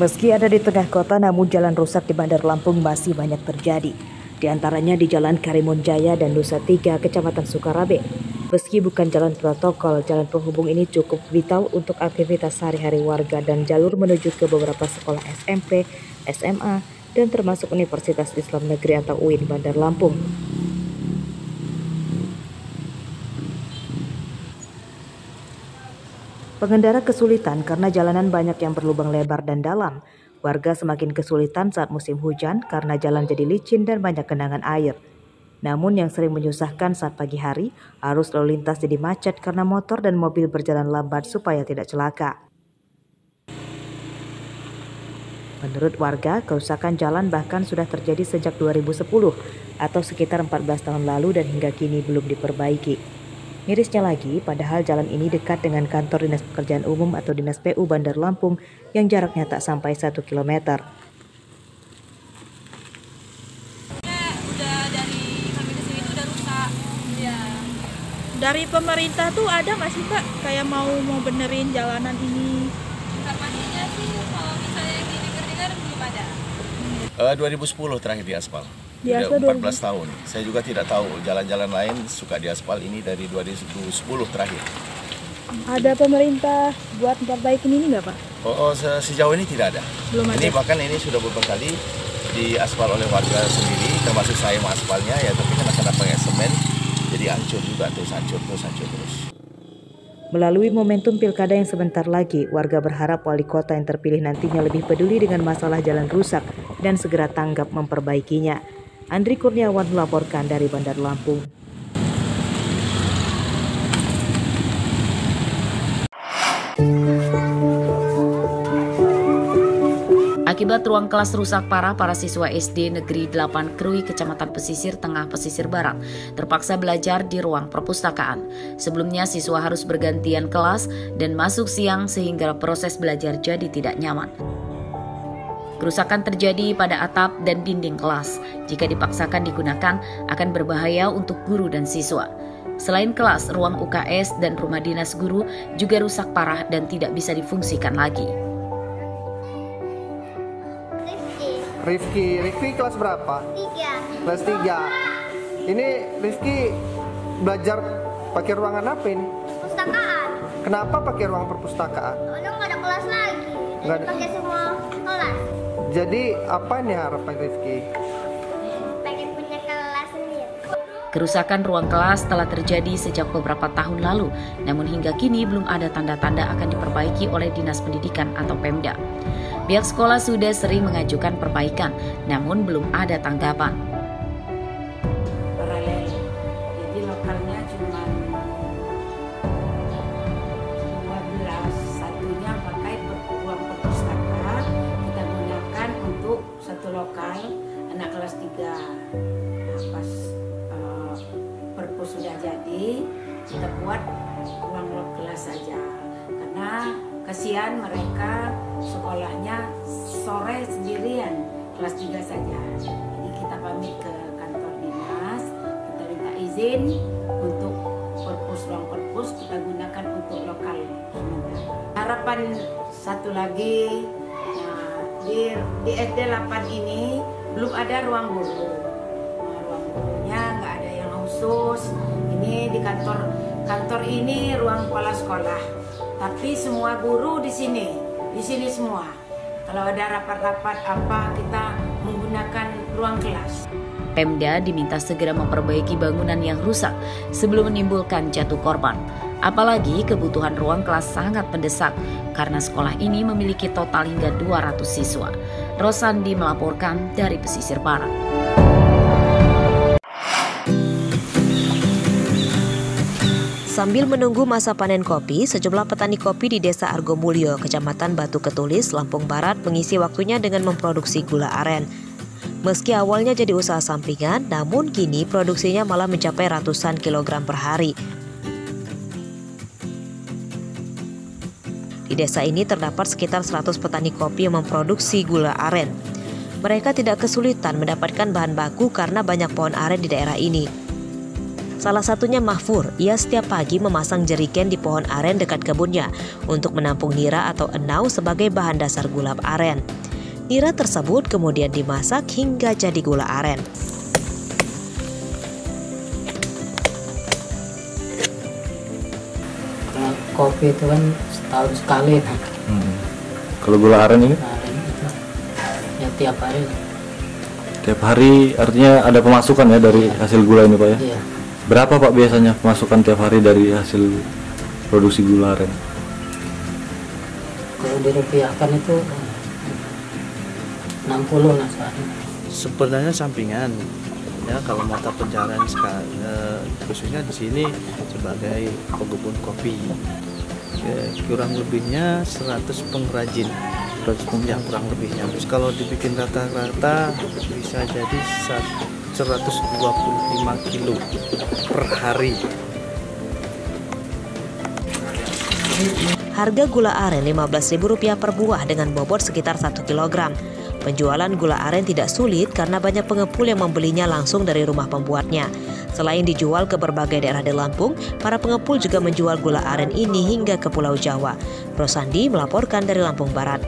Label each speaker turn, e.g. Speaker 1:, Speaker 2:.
Speaker 1: Meski ada di tengah kota, namun jalan rusak di Bandar Lampung masih banyak terjadi. Di antaranya di Jalan Karimun Jaya dan Nusa Tiga, Kecamatan Sukarabe. Meski bukan jalan protokol, jalan penghubung ini cukup vital untuk aktivitas sehari-hari warga dan jalur menuju ke beberapa sekolah SMP, SMA, dan termasuk Universitas Islam Negeri atau UIN Bandar Lampung. Pengendara kesulitan karena jalanan banyak yang berlubang lebar dan dalam. Warga semakin kesulitan saat musim hujan karena jalan jadi licin dan banyak genangan air. Namun yang sering menyusahkan saat pagi hari, arus lalu lintas jadi macet karena motor dan mobil berjalan lambat supaya tidak celaka. Menurut warga, kerusakan jalan bahkan sudah terjadi sejak 2010 atau sekitar 14 tahun lalu dan hingga kini belum diperbaiki. Mirisnya lagi, padahal jalan ini dekat dengan kantor Dinas Pekerjaan Umum atau Dinas PU Bandar Lampung yang jaraknya tak sampai 1 kilometer.
Speaker 2: Udah dari sampai ke sini udah rusak. Ya.
Speaker 3: Dari pemerintah tuh ada nggak sih Pak kayak mau benerin jalanan ini?
Speaker 2: Informasinya sih kalau misalnya yang didengar belum ada.
Speaker 4: 2010 terakhir di aspal.
Speaker 3: Biasa
Speaker 4: Sudah 14 tahun. Saya juga tidak tahu jalan-jalan lain suka di aspal, ini dari 2010 terakhir.
Speaker 3: Ada pemerintah buat perbaikin ini nggak Pak?
Speaker 4: Sejauh ini tidak ada.
Speaker 3: Belum ada.
Speaker 4: Ini bahkan ini sudah beberapa kali di aspal oleh warga sendiri, termasuk saya mengaspalnya ya, tapi karena pakai semen jadi hancur juga, terus hancur terus.
Speaker 1: Melalui momentum pilkada yang sebentar lagi, warga berharap wali kota yang terpilih nantinya lebih peduli dengan masalah jalan rusak dan segera tanggap memperbaikinya. Andri Kurniawan melaporkan dari Bandar Lampung.
Speaker 5: Akibat ruang kelas rusak parah, para siswa SD Negeri 8 Krui, Kecamatan Pesisir Tengah, Pesisir Barat, terpaksa belajar di ruang perpustakaan. Sebelumnya siswa harus bergantian kelas dan masuk siang sehingga proses belajar jadi tidak nyaman. Kerusakan terjadi pada atap dan dinding kelas. Jika dipaksakan digunakan, akan berbahaya untuk guru dan siswa. Selain kelas, ruang UKS dan rumah dinas guru juga rusak parah dan tidak bisa difungsikan lagi.
Speaker 6: Rifki kelas berapa?
Speaker 7: 3.
Speaker 6: Kelas 3. Ini Rifki belajar pakai ruangan apa ini?
Speaker 7: Perpustakaan.
Speaker 6: Kenapa pakai ruang perpustakaan?
Speaker 7: Soalnya nggak ada kelas lagi.
Speaker 6: Nggak
Speaker 7: Jadi
Speaker 6: ada.
Speaker 7: pakai semua kelas.
Speaker 6: Jadi apa nih harapan Rifki?
Speaker 7: Pengen punya kelas sendiri.
Speaker 5: Kerusakan ruang kelas telah terjadi sejak beberapa tahun lalu, namun hingga kini belum ada tanda-tanda akan diperbaiki oleh Dinas Pendidikan atau Pemda. Pihak sekolah sudah sering mengajukan perbaikan, namun belum ada tanggapan.
Speaker 8: Paralel, jadi lokalnya cuma 12, satunya pakai ruang perpustakaan, kita gunakan untuk satu lokal anak kelas 3. Nah, pas perpus sudah jadi, kita buat ruang kelas saja, karena kasihan mereka sekolahnya sore sendirian, kelas 3 saja. Jadi kita pamit ke kantor dinas, kita minta izin untuk ruang perpus kita gunakan untuk lokal. Harapan satu lagi, nah, di SD 8 ini belum ada ruang guru. Nah, ruang gurunya nggak ada yang khusus. Ini di kantor ini ruang kepala sekolah. Tapi semua guru di sini semua. Kalau ada rapat-rapat apa, kita menggunakan ruang kelas.
Speaker 5: Pemda diminta segera memperbaiki bangunan yang rusak sebelum menimbulkan jatuh korban. Apalagi kebutuhan ruang kelas sangat mendesak karena sekolah ini memiliki total hingga 200 siswa. Rosandi melaporkan dari Pesisir Barat.
Speaker 1: Sambil menunggu masa panen kopi, sejumlah petani kopi di Desa Argomulyo, Kecamatan Batu Ketulis, Lampung Barat mengisi waktunya dengan memproduksi gula aren. Meski awalnya jadi usaha sampingan, namun kini produksinya malah mencapai ratusan kilogram per hari. Di desa ini terdapat sekitar 100 petani kopi yang memproduksi gula aren. Mereka tidak kesulitan mendapatkan bahan baku karena banyak pohon aren di daerah ini. Salah satunya Mahfur, ia setiap pagi memasang jerigen di pohon aren dekat kebunnya untuk menampung nira atau enau sebagai bahan dasar gula aren. Nira tersebut kemudian dimasak hingga jadi gula aren.
Speaker 8: Kopi itu kan setahun sekali.
Speaker 9: Kalau gula aren ini?
Speaker 8: Aren itu ya tiap hari.
Speaker 9: Tiap hari artinya ada pemasukan ya dari hasil gula ini Pak ya?
Speaker 8: Iya.
Speaker 9: Berapa Pak biasanya pemasukan tiap hari dari hasil produksi gula aren?
Speaker 8: Kalau dirupiahkan itu 60 lah sehari.
Speaker 4: Sebenarnya sampingan ya, kalau mata pencarian khususnya di sini sebagai pekebun kopi ya, kurang lebihnya 100 pengrajin yang kurang lebihnya. Terus kalau dibikin rata-rata bisa jadi 125 kilo per hari.
Speaker 1: Harga gula aren Rp15.000 per buah dengan bobot sekitar 1 kg. Penjualan gula aren tidak sulit karena banyak pengepul yang membelinya langsung dari rumah pembuatnya. Selain dijual ke berbagai daerah di Lampung, para pengepul juga menjual gula aren ini hingga ke Pulau Jawa. Rosandi melaporkan dari Lampung Barat.